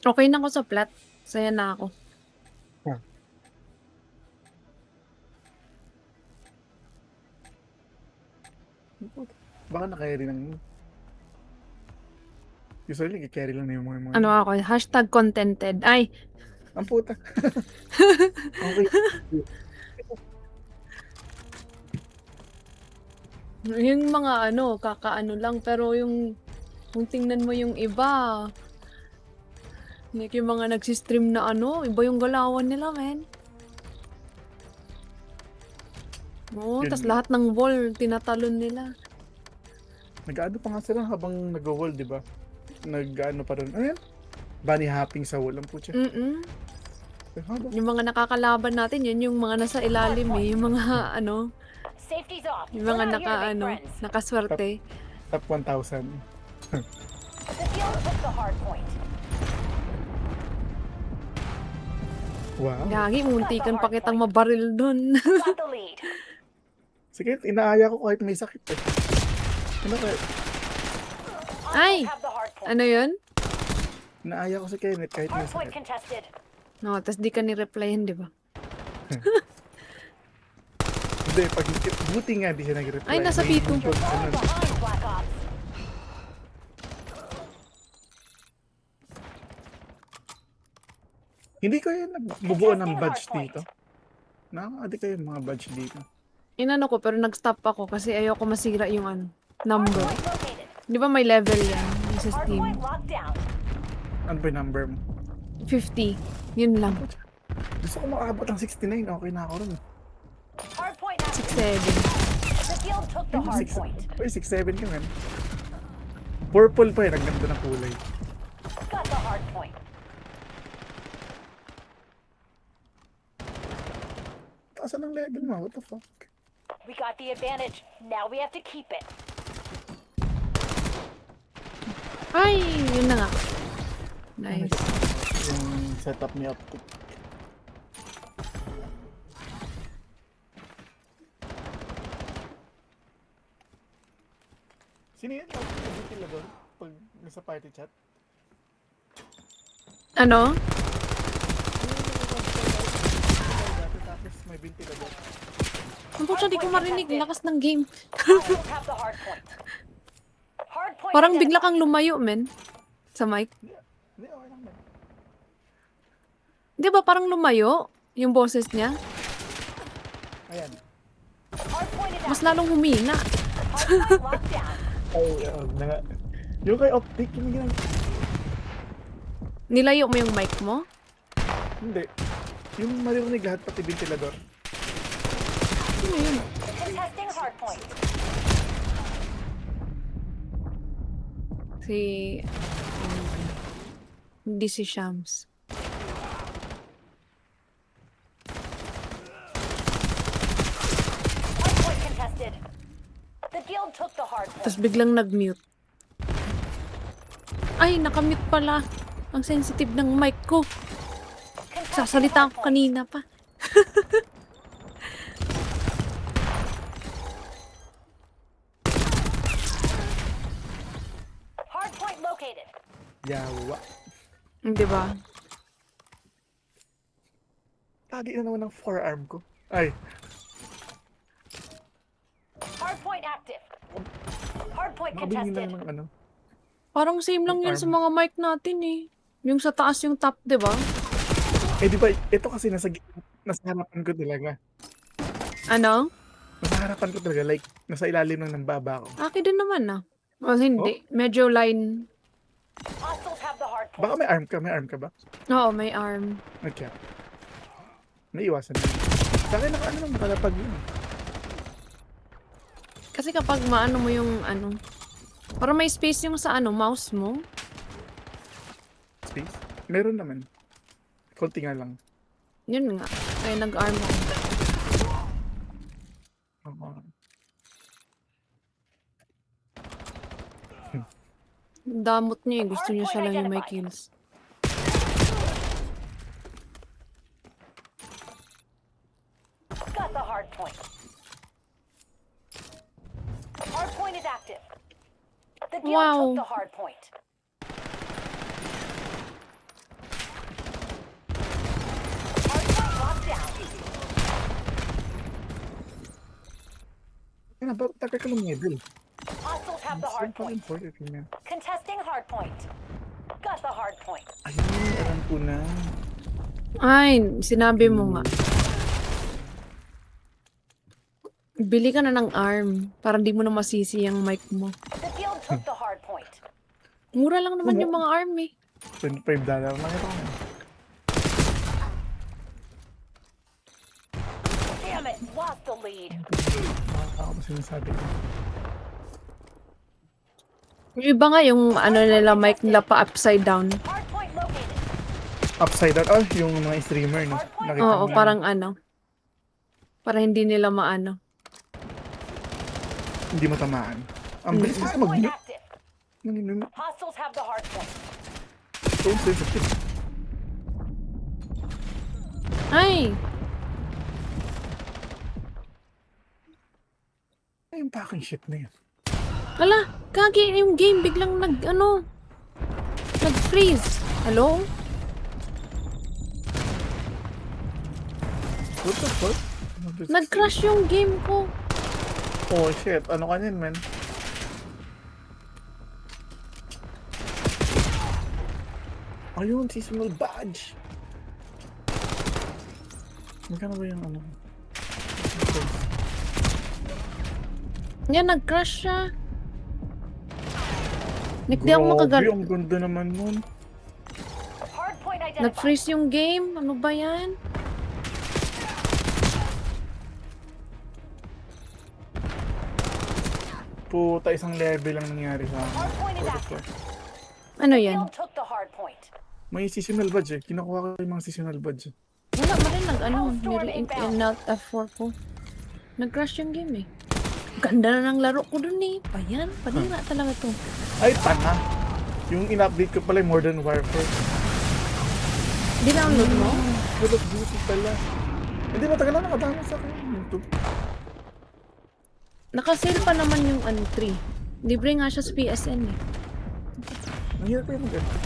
Okey na ako sa plat. Saya na ako. Hmm. Baka na-carry ng usually nagke-carry lang na yung mga Ano yun. ako, #contented. Ay, Ang puta. Okey. yung mga ano, kakaano lang pero yung kung tingnan mo yung iba, like yung mga nagsi-stream na ano, iba yung galawan nila men. Oo, Yun tas nga. lahat ng wall tinatalon nila. Nag-aano pa nga sila habang nagwo-wall, 'di ba? Nag-aano pa rin. Ano yan? Bunny hopping sa wall. Ang putya. Mm. Haba. Yung mga nakakalaban natin, yun yung mga nasa ilalim eh, yung mga ano, Safety's off. yung We're mga not here to make naka-ano, friends. Top, nakaswerte. top 1,000. The field took the hard point. Wow. Gagi, muntikan pa kitang mabaril dun. Got the lead. Sige, inaaya ko kahit may sakit eh. Ano kaya? Ay! Have the hard point. Ano yun? Inaaya ko si Kenneth kahit may Hard point sakit. contested. No, tas di ka ni-replyan, di ba? Hindi, pag buti nga di siya nag-reply. Ay, nasa P2. You're falling behind, Black Ops. Hindi ko yan nagbubuo ng badge dito. Nakaka-addict kayo yung mga badge dito. Inano ko, pero nag-stop ako kasi ayoko masira yung ano, Hard number. point located. Di ba may level yan yung sa Hard Steam? point locked down. Ano ba yung number mo? 50. Yun lang. Gusto ko makaabot ng 69. Okay na ako rin. Hard point active. 7. The field took the hard point. Uy, 6-7 ka man. Purple pa eh. Nagganda ng kulay. Got the hard point. Taasan ng level mo. What the fuck? We got the advantage. Now we have to keep it. Ay, yun na nga. Nice. Yung setup ni Optic. Sino yan? Ventilador? Pag nasa party chat? Ano? Tapos may ventilador. Ang putya, di ko marinig. Lakas ng game. Hostiles have the hard point. Hard point. Parang bigla identified. kang lumayo, men. Sa mic. Hindi, okay lang man. Di ba parang lumayo yung boses niya? Ayan. Hard point is Mas active. lalong humina. Hard point locked down. Ay, na nga. Yung kay Optic, yung ginang... Nilayo mo yung mic mo? Hindi. Yung maririnig lahat pati ventilador. Ano yun? Contesting hard point. Si... Hindi si Shams. Hard point contested. The field took the hard point. Tapos biglang nag-mute. Ay, nakamute pala. Ang sensitive ng mic ko. Contesting Sasalita hard ako point. kanina pa. Hard point located. Yawa. Di ba? Lagi na naman ang forearm ko. Ay, Hard point active. Hard point makabili na contested. ng ano. Parang same lang yun sa mga mic natin eh. Yung sa taas yung top, di ba? Eh di ba, ito kasi nasa harapan ko talaga. Ano? Nasa harapan ko talaga, like, nasa ilalim lang ng baba ko. Akin din naman ah. O hindi. Medyo line. Hostiles have the hard Baka point. may arm ka ba? Oo, may arm. Okay. Naiwasan na. Sa akin, ano lang, nakalapag yun. Kasi kapag maano mo yung ano, para may space yung sa ano, mouse mo. Space? Meron naman. Konti nga lang. Yun nga. Kaya nag-arm ako. Oo. Damot niya eh. Gusto niya siya lang yung may kills. Got the hard point. Hard point is active. The field Wow. took the hard point. down. Kaya na, bakit tagal ka lumibel? Hostiles have the hard point. Contesting hard point. Got the hard point. Ayun, alam ko na. Ay, sinabi mo nga. Bili ka na ng ARM para hindi mo na masisi yung mic mo. The guild took the hard point. Mura lang naman yung mga ARM eh. $25 lang ito. Damn it, lost the lead. Ako ba sinasabi ko? Yung iba nga yung ano nila mic nila pa upside down. Hard point located. Upside down. Oh, yung mga streamer, no? Nakita Oo, mo parang ano. Para hindi nila maano. hindi matamaan. Ang bilis na Hard point mag-mute. active. Nanginunod. Hostiles have the hard point. So sensitive. Ay! Ay, yung packing shit na yun. Ala, kagi yung game biglang nag-freeze. Hello? What the fuck? Nag-crash yung game ko. Oh shit, ano ka niyan, man? Ayun, seasonal badge. Magkano ba yung ano? Yan, nag-crash siya. Nick, di ako Grabe, makagal. ang ganda naman nun. Hard point identified. Nag-freeze yung game. Ano ba yan? Puta, isang level lang nangyari sa akin. Hard point is What the active. fuck? Ano yan? Guild took the hard point. May seasonal badge eh. Kinukuha ko yung mga seasonal badge. Wala ba rin nag-ano? Hellstorm inbound. Nag F4 ko. Nag-crash yung game eh. Ganda na ng laro ko dun eh. Payan, panira talaga to. Ay, tanga! Yung in-update ko pala yung Modern Warfare. Dinownload mo? Call of Duty pala. Hindi, matagal na nakadami sa akin. YouTube. Nakasale pa naman yung ano 3. Libre nga siya sa PSN eh. Nangyari pa yung ganito.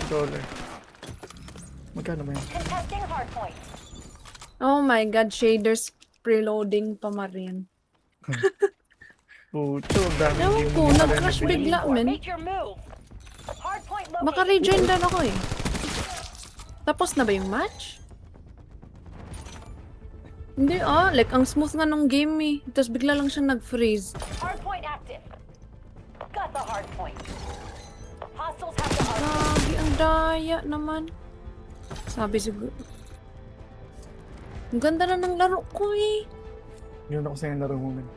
$1. Magkano ba yun? Contesting hard point. Oh my god, shaders preloading pa marin. Pucho, ang dami Ewan game ko, na nag-crash nabili. bigla men. Make your move. Hard point located. Maka-rejoin din ako eh. Tapos na ba yung match? Hindi like ang smooth nga nung game eh. Tapos bigla lang siya nag-freeze. Hard point active. Got the hard point. Hostiles have the hard point. Lagi ang daya naman. Sabi siguro. Ang ganda na ng laro ko eh. Yun ako sa yung laro mo, man.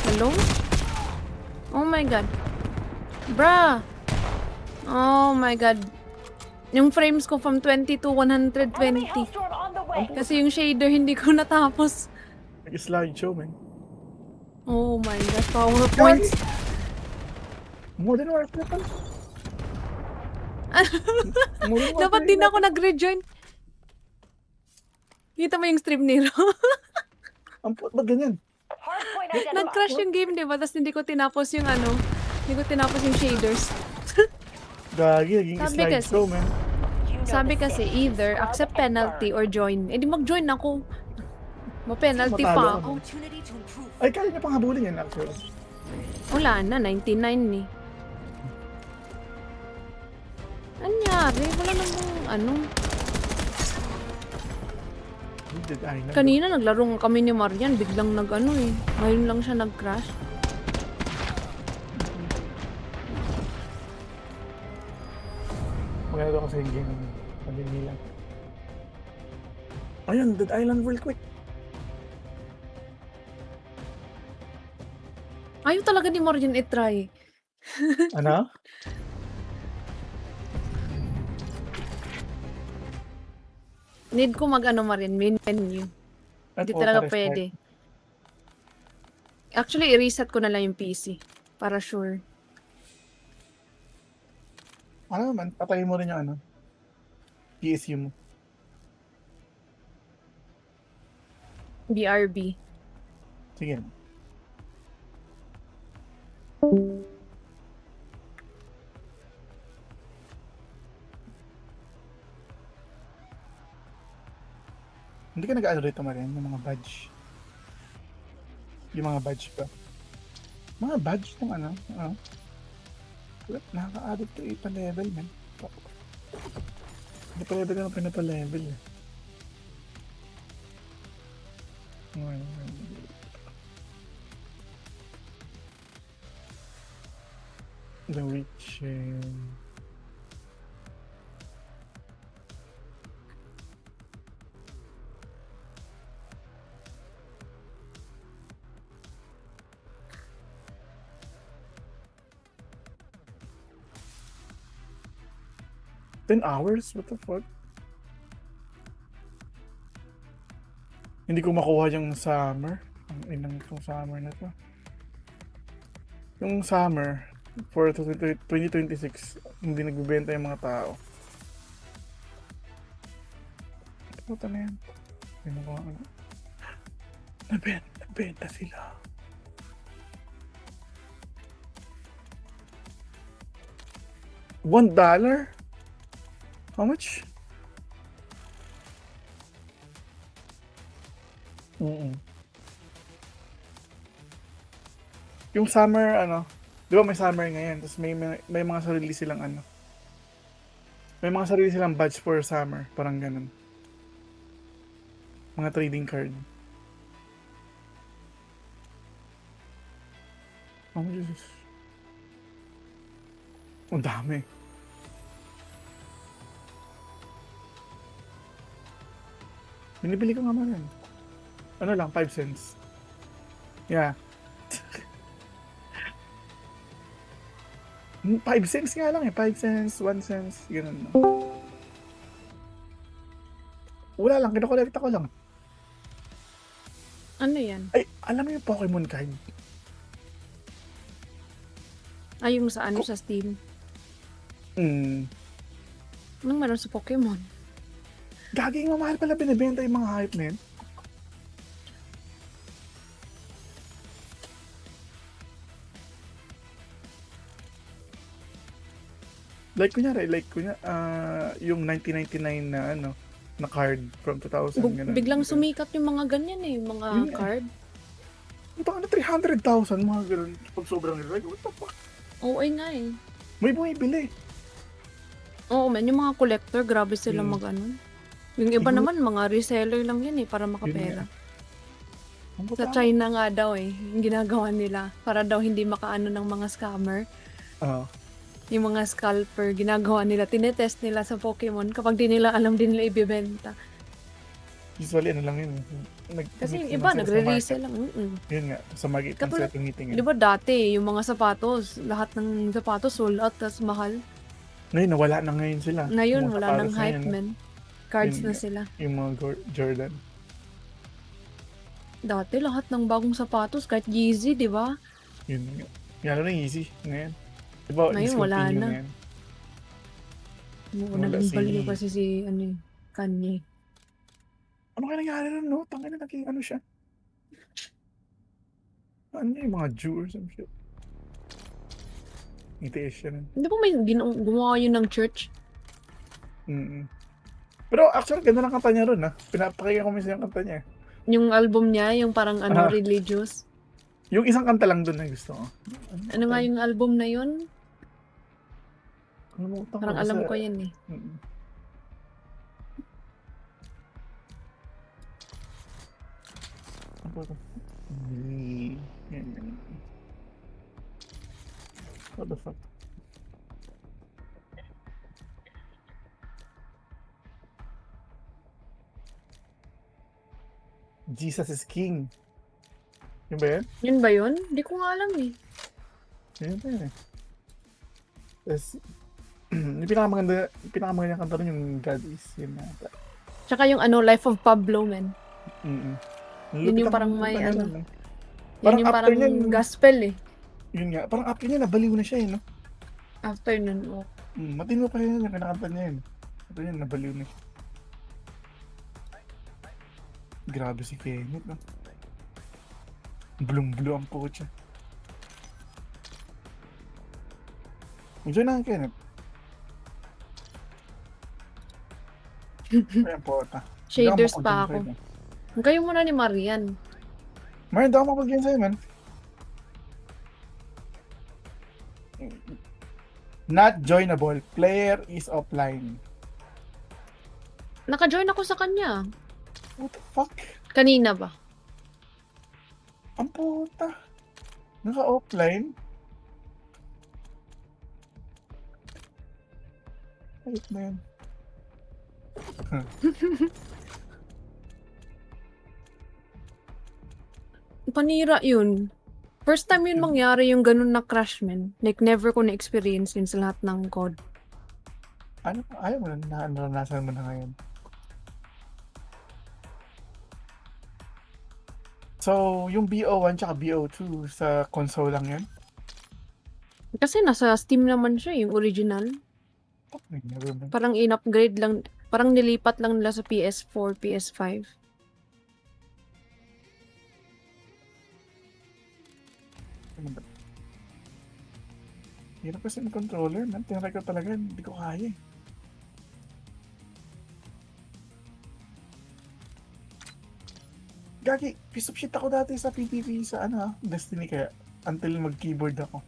Hello? Oh my god. Bruh. Oh my god. Yung frames ko from 20 to Enemy 120. Hellstorm on the way. Kasi yung shader hindi ko natapos. Nag-slideshow, man. Oh my god. Power points. Modern Warfare pala. Modern Warfare Dapat din yun. ako nag-rejoin. Kita mo yung stream nila. Ba't ganyan? Hard point identified. Nag-crash yung game, di ba? Tapos hindi ko tinapos yung hindi ko tinapos yung shaders. Gagi, naging Sabi slideshow, man. You know Sabi the kasi stakes. either Scrub accept and penalty burn. or join. Eh di mag-join ako. Ma-penalty Matalo pa ka ako. Ay, kaya niya pang habulin yan, actually. Wala na, 99 ni. Anyari? Wala namang Dead Island. Kanina naglaro nga kami ni Marian, biglang eh. Ngayon lang siya nag-crash. Maganda ako sa yung game. Panilila. Ayun, Dead Island real quick. Ayaw talaga ni Marian i-try. Ano? Need ko marin, main menu. At Hindi o, talaga pa-restart. pwede. Actually, i-reset ko na lang yung PC. Para sure. Ano naman, patayin mo rin yung PSU mo. BRB. Sige. Hindi ka nag-ano rito, Marian, yung mga badge. Yung mga badge ba? Mga badge ng ano? Nakaka-added to ipa-level, man. Hindi pa level na pinapa-level eh. The Witch. 10 hours? What the fuck? Hindi ko makuha yung summer. Ang inang itong summer na to. Yung summer for 2026, hindi nagbibenta yung mga tao. Puta na yan. Hindi mo ko ano. Nabenta sila. $1? How much? Yung summer, ano, di ba may summer ngayon, tapos may mga sarili silang ano, may mga sarili silang badge for summer, parang ganun. Mga trading card. Oh, Jesus. Ang dami. Binibili ko nga man yan. Ano lang, 5 cents. Yeah. 5 cents nga lang eh. 5 cents, 1 cents, gano'n. No? Wala lang, kinakolekta ko lang. Ano yan? Ay, alam mo yung Pokemon card? Ay, yung sa ano, sa Steam. Anong meron sa Pokemon? Gaging mamahal pala binibenta yung mga hype na yun. Like kunyari, yung 1999 na ano, na card from 2000, ganun. Biglang sumikat yung mga ganyan eh, mga Yun nga. card. Ito ano, 300,000, mga ganun. Pag sobrang nilagay, what the fuck? Oo, ay nga eh. May bumibili. Oo, man, yung mga collector, grabe sila mag-ano. Yung iba Siguro- naman, mga reseller lang yan eh, para makapera. Ang Sa puta. China nga daw eh, yung ginagawa nila. Para daw hindi makaano ng mga scammer. Oo. Yung mga scalper, ginagawa nila, tinetest nila sa Pokemon kapag di nila alam, din nila ibibenta. Usually, ano lang yun. Kasi yung nag-meet iba, naman sila sa nagre-resell market. lang. Yun nga, sa magitan Katulad- sila tumitingin. Di ba dati, yung mga sapatos, lahat ng sapatos sold out, tas mahal. Ngayon, nawala na ngayon sila. Ngayon, Yung mga wala sapatos nang hype, ngayon, man. Cards Yun na nga. sila. Yung mga Jordan. Dati, lahat ng bagong sapatos, kahit Yeezy, di ba? Yun nga. Lalo na easy ngayon. Diba, Ngayon, wala discontinue na. yan. Oo, Wala naging si- baliw kasi si, Kanye. Ano kaya nangyari nun, no? Tangina, naging ano siya? Ano yung mga Jew or some shit? ETS siya nun. Hindi ba may gumawa yun ng church? Pero actually, ganda ng kanta niya ron, ha? Pinapakinggan ko minsan yung kanta niya. Yung album niya, yung parang religious. Yung isang kanta lang dun na gusto ko. Ano nga yung album na yun? Kalimutan Parang alam ko yan eh. Mm. Ano ba ito? Yan. What the fuck? Jesus is King. Yun ba yan? Yun ba yun? Hindi ko nga alam eh. Yun ba yan eh. Tapos, yung pinakamagandang kanta rin yung God is. Yun na. Tsaka yung Life of Pablo, man. Yun yung parang may Yun Yun yung after parang niyan- gospel eh. Yun nga, parang after niya, nabaliw na siya eh, no? After nun, oh. Matino pa yun yung kinakanta niya yun. After niya, nabaliw na siya. Grabe si Kenneth, no? Blue ang pucha. Enjoy na ang Kenneth. Ayan po, ata. Shaders Hindi pa ako ako. mag-concentrate, Kayo muna ni Marian. Mar, hindi ako mapag-game sa'yo, man. Not joinable. Player is offline. Naka-join ako sa kanya. What the fuck? Kanina ba? Ang puta. Naka-offline? Ayot na yun. Panira yun. First time yun mangyari yung ganun na crash, man. Like, never ko na-experience yun sa lahat ng code. Ano? Ayaw mo na naranasan mo na ngayon. So, yung BO1 tsaka BO2 sa console lang yan? Kasi nasa Steam naman siya, yung original. Never mind. Parang in-upgrade lang, parang nilipat lang nila sa PS4, PS5. Ano ba? Hirap kasi yung controller, man. Tinry ko talaga, hindi ko kaya eh. Gagi, piece of shit ako dati sa PTV sa Destiny kaya until mag-keyboard ako.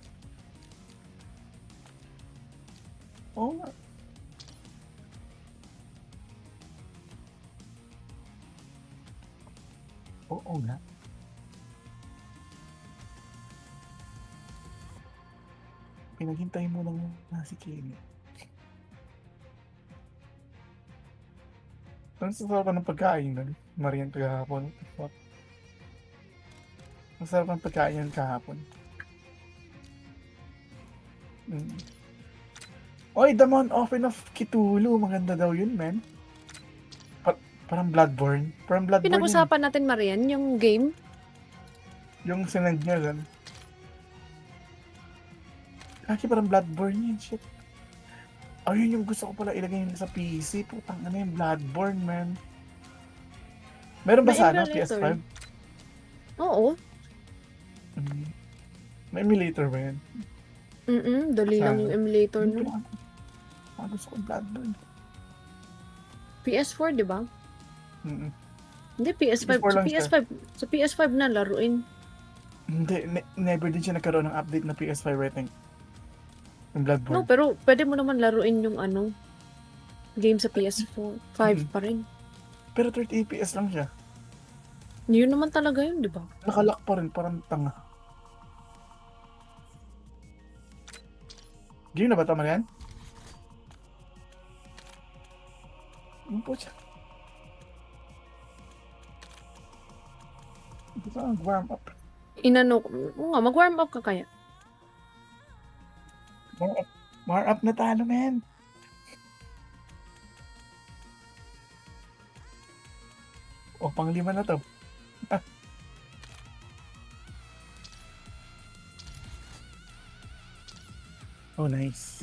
Oo nga. Oo nga. Pinaghintay mo lang si Kenny. Ang sarap ng pagkain nun. Marian kahapon. What the fuck? Ang sarap ng pagkain yun kahapon. Oy, The Mount Often of Cthulhu. Maganda daw yun, man. Parang Bloodborne. Parang Bloodborne yun. Pinag-usapan natin, Marian, yung game. Yung sinend niya lang. Kaki parang Bloodborne yun, shit. Ayun yung gusto ko pala ilagay nila sa PC. Putang ano yung Bloodborne, man. Meron ba May sana emulator. PS5? Oo. May emulator ba yan? Dali lang Sana. yung emulator Hindi nun. ko alam. Gusto ko Bloodborne. PS4, di ba? Mm-mm. Hindi, PS5. PS4 Sa lang PS5, sa PS5 na laruin. Hindi, never din siya nagkaroon ng update na PS5 rating. Yung Bloodborne. No, pero pwede mo naman laruin yung game sa PS4. 5 Mm. pa rin. Pero 30 FPS lang siya. Yun naman talaga yun, di ba? Nakalock pa rin, parang tanga. Game na ba tama yan? Yung po siya. Gusto ko warm up. Oo nga, mag-warm up ka kaya. Warm up na talo, man. O, pang-5 na to. Oh, nice.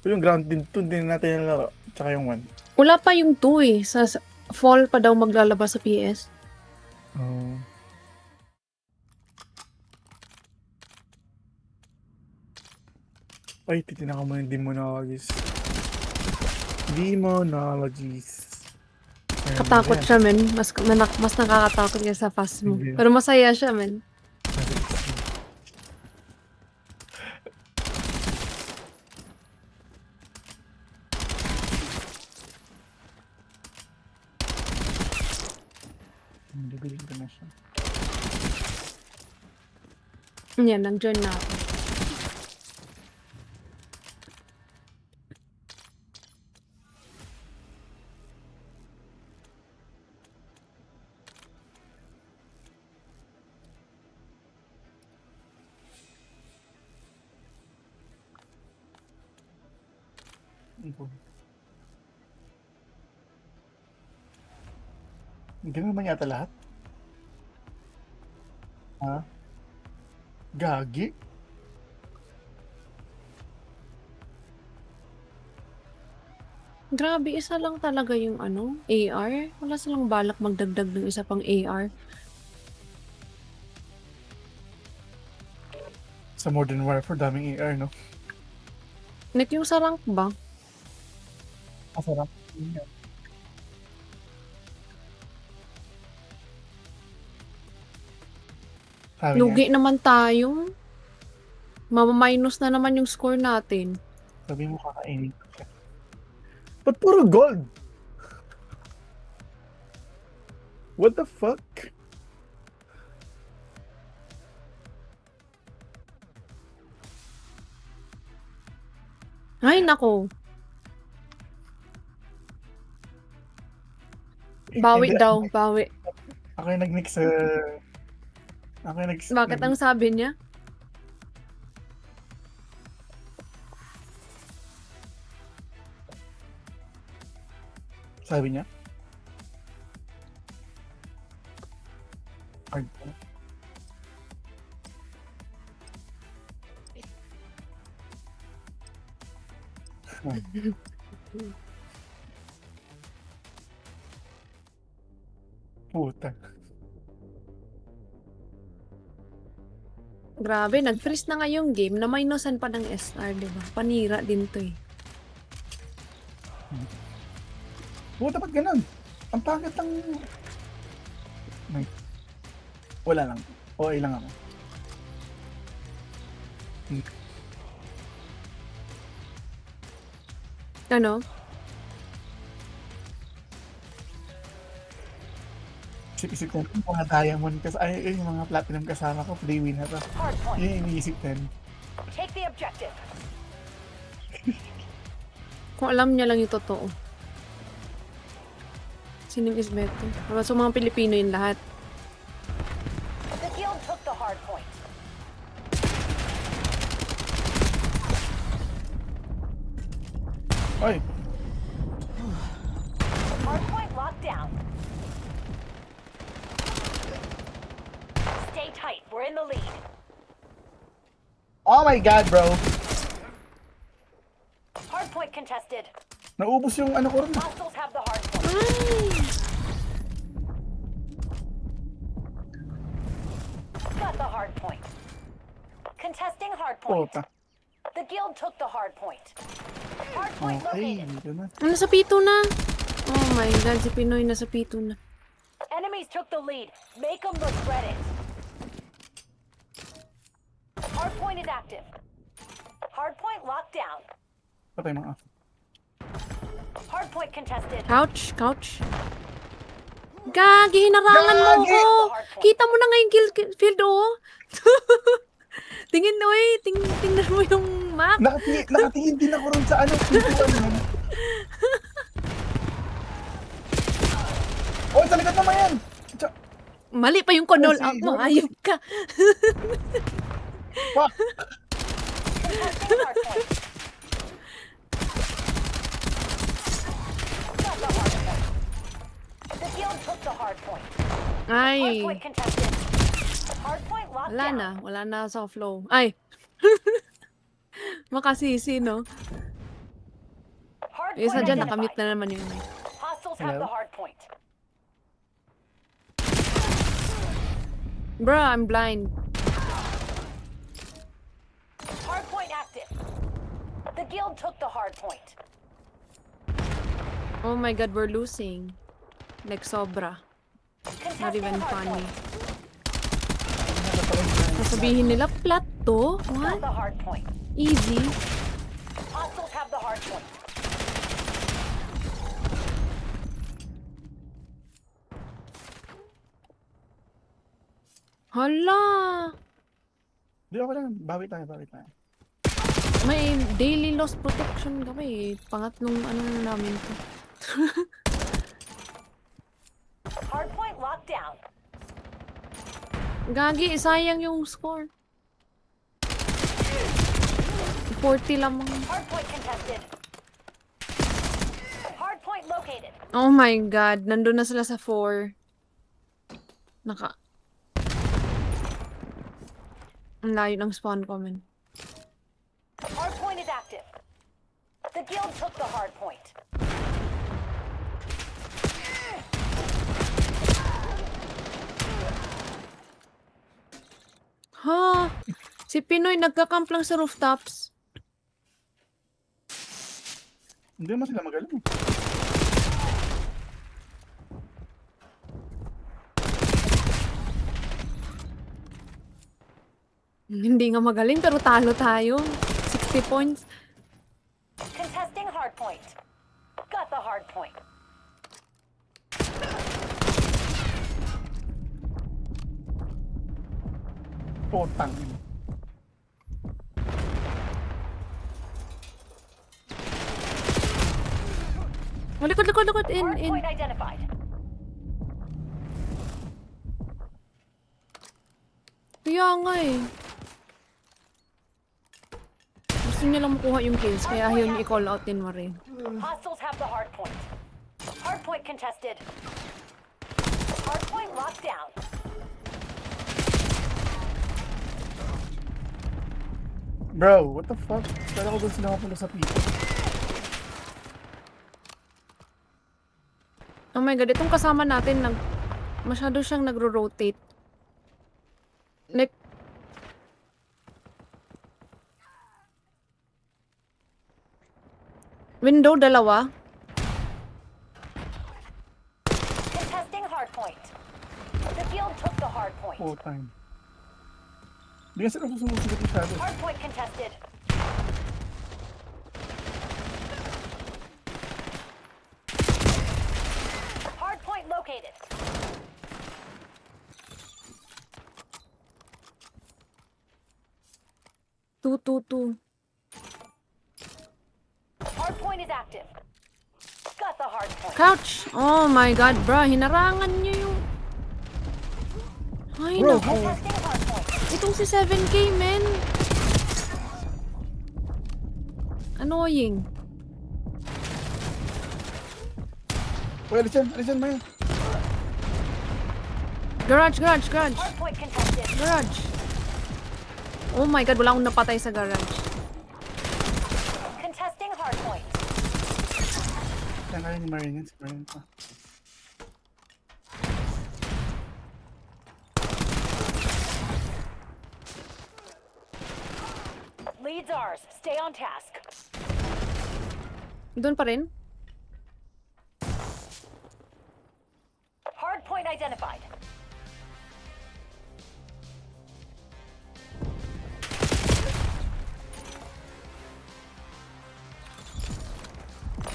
Yung ground din natin nalaro. Tsaka yung 1. Wala pa yung 2 eh. Sa fall pa daw maglalabas sa PS. Oh. Ay, titignan ko muna yung demonologies. Demonologies. Ayun, Katakot ayan. siya, men. Mas nakakatakot niya sa fast mo. Hindi. Pero masaya siya, men. Bibiling ko na siya. Yan, nag-join na ako. Ganun naman yata lahat? Ha? Gagi? Grabe, isa lang talaga yung AR. Wala silang balak magdagdag ng isa pang AR. Sa Modern Warfare, daming AR, no? Nick, yung sa rank ba? Masarap. Sabi niya, Lugi naman tayo. Mama-minus na naman yung score natin. sabi mo kakainin ko siya. Ba't puro gold? What the fuck? Ay, nako. Bawi Hindi, daw, bawi. Ako yung nag-mix sa... Ako yung Bakit ang sabi niya? Sabi niya? Hard po. Puta. Grabe, nag-freeze na nga yung game na minusan pa ng SR, di ba? Panira din to eh. Puta, ba't ganun? Ang pangit ng... Ay. Wala lang. Okay lang ako. Ano? Isip-isip ko, yung mga diamond kasi, ay, yung mga platinum kasama ko, free win na to. Hard point. Yun yung iniisip din. Take the objective. Kung alam niya lang yung totoo. Sinong is better? So, mga Pilipino yun lahat. The guild took the hard point. Oy, Hard point locked down. Stay tight. We're in the lead. oh my god, bro. Hard point contested. Naubos yung ano ko rin. Hostiles have the hard point. Got the hard point. Contesting hard point. Puta. The guild took the hard point. Hard point Okay, located. dito na. Ano sa pito na? Oh my god, si Pinoy na sa pito na. Enemies took the lead. Make them regret it. Hard point is active. Hard point locked down. Patay mga. Hard point contested. Couch, couch. Gagi, hinarangan mo Gagi! ko. Kita mo na nga yung kill field, oh. Tingin, oy. Tingnan mo yung map. Nakatingin din ako ron sa ano, pintuan man. Oh, sa likod naman yan! Mali pa yung conol. Kasi- Mo, ayop ka. Fuck! Contesting hard point. Got the hard point. The guild took the hard point. Hard Ay. point contested. Hard point locked Wala down. na. Wala na sa flow. Ay. Makasisi, no? Hard Isa point dyan, identified. nakamute na naman yung... Hostiles have Hello? the hard point. Bruh, I'm blind. Hard point active. The guild took the hard point. Oh my god, we're losing. Like, sobra. Not Contesting even hard funny. point. Sasabihin nila, flat to? Got What? the hard point. Easy. Hostiles have the hard point. Hala! Di ako lang, bawi tayo. May daily loss protection kami. Pangatlong ano na namin to. Hard point locked down. Gagi, sayang yung score. 40 lamang. Hard point contested. Hard point located. Oh my god, nandun na sila sa 4. Ang layo ng spawn comment. Hard point is active. The guild took the hard point. Ha? Si Pinoy nagka-camp lang sa rooftops. Hindi naman sila magaling. Hindi nga magaling pero talo tayo. 60 points. Contesting hardpoint. Got the hardpoint. Putang ina. Oh, likod, likod, likod. In. Hardpoint identified. Kaya nga eh. Gusto niya lang makuha yung kills, kaya ayaw niya i-call out din mo rin. Hostiles have the hardpoint. Hardpoint contested. Hardpoint locked down. Bro, what the fuck? Kala ko doon sila mapunta sa pito. Oh my god, itong kasama natin, masyado siyang nagro-rotate. Window, dalawa. Contesting hardpoint. The field took the hardpoint. Putang. Hindi kasi ako sumusunod masyado. Hardpoint contested. Hardpoint located. Two. Hardpoint is active. Got the hardpoint. Couch! Oh my god, bro. Hinarangan niya yung... Ay, Bro, naku. Contesting hardpoint. Itong si 7K, men. Annoying. Uy, alisan mo yun. Garage. Hardpoint contested. Garage. Oh my god, wala akong napatay sa garage. Contesting hardpoint. Kaya kaya ni Marian, si Marian pa. Leads ours. Stay on task. Doon pa rin? Hardpoint identified.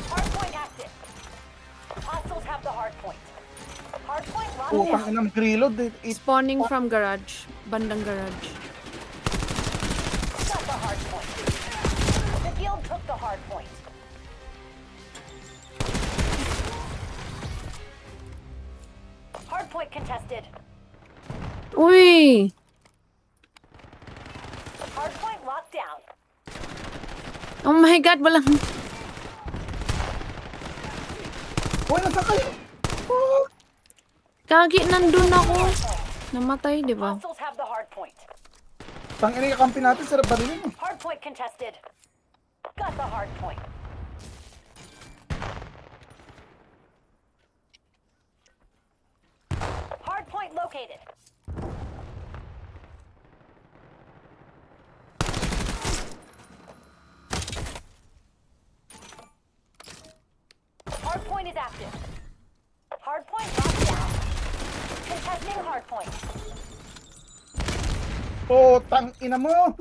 Hardpoint active. Hostiles have the hardpoint. Hardpoint locked Putang down. ina, mag-reload. Spawning from garage. Bandang garage. Got the hardpoint. The field took the hardpoint. Hardpoint contested. Uy! Hardpoint locked down. Oh my god, walang... Uy, nasa kayo? Fuck! Kagi, nandun ako. Namatay, di ba? Hostiles have the hardpoint. Tang ina, kakampi natin sa barilin mo. Hardpoint contested. Got the hardpoint. Hardpoint located. Hardpoint is active. Hardpoint locked down. Contesting hardpoint. Putang ina mo!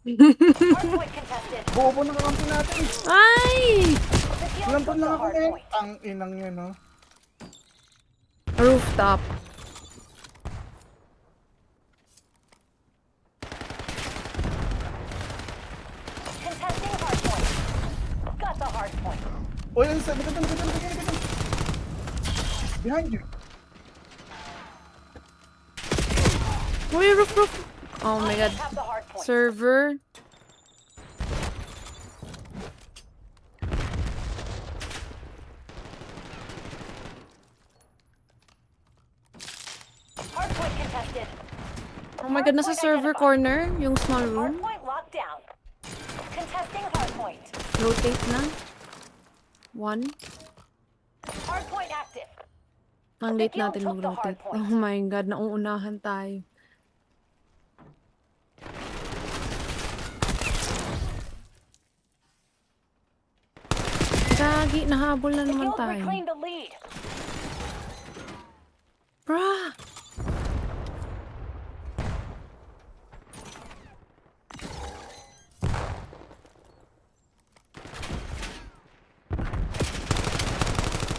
Hardpoint contested. Bobo na kakampi natin. Ay! The field Lampon took the lang ako ngayon. hardpoint. Ang inang yun, no? Rooftop. Contesting hardpoint. Got the hardpoint. Uy, likod. Behind you. Uy, roof. Oh my god. Hostiles have the hardpoint. Server. Hardpoint contested. Oh my god, nasa server corner, yung small room. Hardpoint locked down. Contesting hardpoint. Rotate na. One. Hardpoint active. Ang late natin mag-rotate. Oh my god, nauunahan tayo. Gagi, nahabol na The naman guild tayo. reclaimed the lead. Bruh!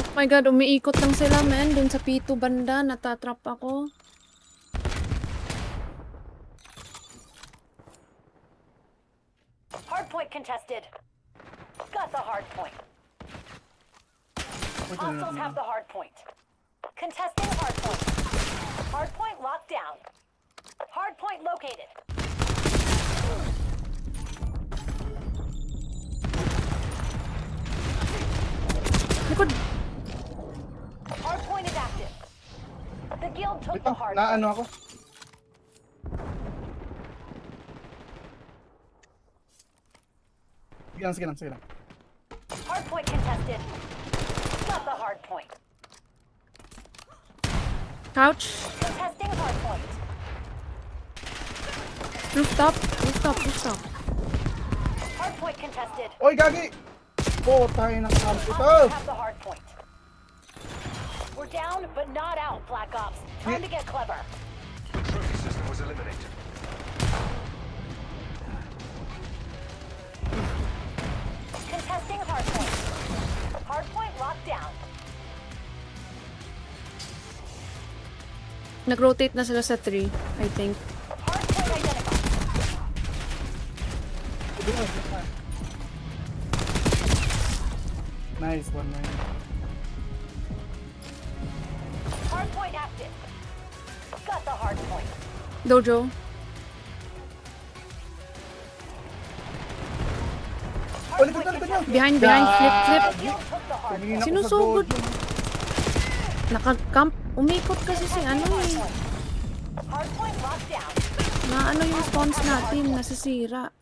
Oh my god, umiikot lang sila, man. Dun sa P2 banda, natatrap ako. Hardpoint contested. Got the hardpoint. Wait, Hostiles have the hardpoint. Contesting hardpoint. Hardpoint locked down. Hardpoint located. Likod! Hardpoint is active. The guild took Wait the lang, hardpoint. naano ako. Sige lang. Hardpoint contested. Got the hardpoint. Couch! Contesting hardpoint. Rooftop! Hardpoint contested. Oy, gagi! Tayo ng kamp ito! Hostiles have the hardpoint. We're down, but not out, Black Ops. Time to get clever. The trophy system was eliminated. Contesting hardpoint. Hardpoint locked down. Nag-rotate na sila sa 3, I think. Hardpoint identified. Nice one, man. Hardpoint active. Got the hardpoint. Dojo. Oh, likod nyo! Behind, flip. The guild took the hardpoint. Tumingin ako sa Sinusugod. dojo. Naka-camp. Umikot kasi si ano eh. Hardpoint locked down. Na ano yung spawns natin, nasisira.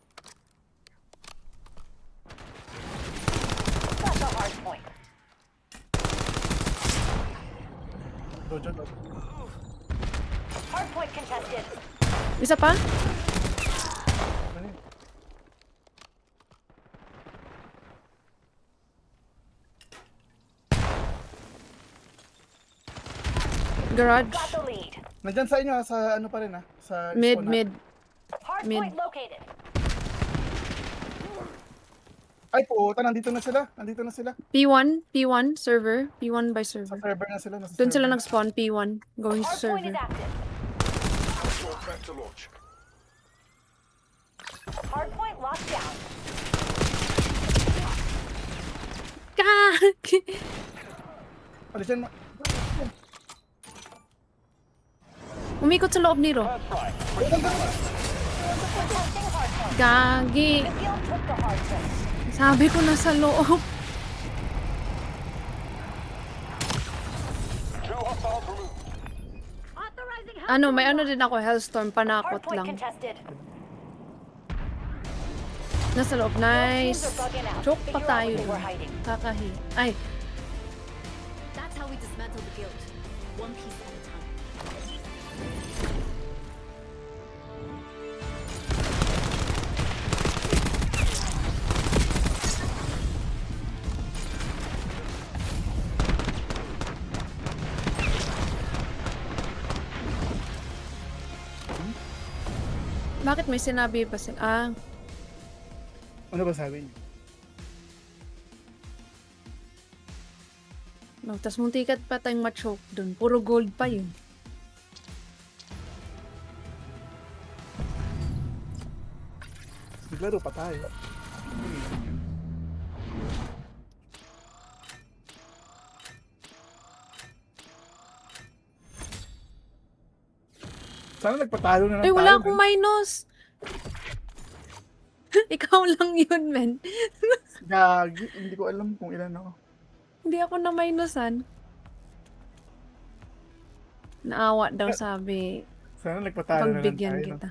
Got the hardpoint. Dojo. Hardpoint contested. Isa pa? Ano yun? Garage. Got the lead. Nandyan sa inyo, sa ano pa rin sa Mid, spawn mid. Hardpoint located. Ay puta, nandito na sila. P1 server. P1 by Sa server. server na sila. Doon sila nag-spawn, P1. Going to Hardpoint server. is active. Short back to launch. Hardpoint locked down. Kak! Alisan mo. Umikot sa loob ni Ro. Contesting hardpoint. Gagi. The guild took the hardpoint. Sabi ko nasa loob. Two hostiles removed. Authorizing Ano, may ano din ako, Hellstorm, panakot hardpoint lang. contested. Nasa loob, Teams nice. are bugging out. Choke pa Figure out tayo. where they were hiding. Kakahi. Ay, That's how we dismantle the guild. One piece at a time. bakit may sinabi pa sila? Ah, Ano ba sabi niyo? no, tas muntikat pa tayong ma-choke dun. Puro gold pa yun. Naglaro pa tayo. Sana nagpatalo na lang Ay, wala tayo, akong man. minus! Ikaw lang yun, men. Gagi, hindi ko alam kung ilan ako. Hindi ako na minusan. Naawa daw sabi. Sana nagpatalo na lang Pagbigyan tayo. kita.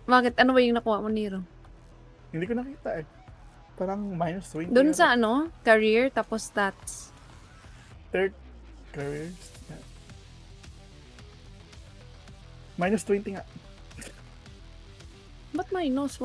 Bakit? Ano ba yung nakuha mo, Nero? Hindi ko nakita eh. Parang minus 20. Doon yata. sa ano? Career, tapos stats. Third careers. Yeah. Minus 20 nga. Ba't minus? Wala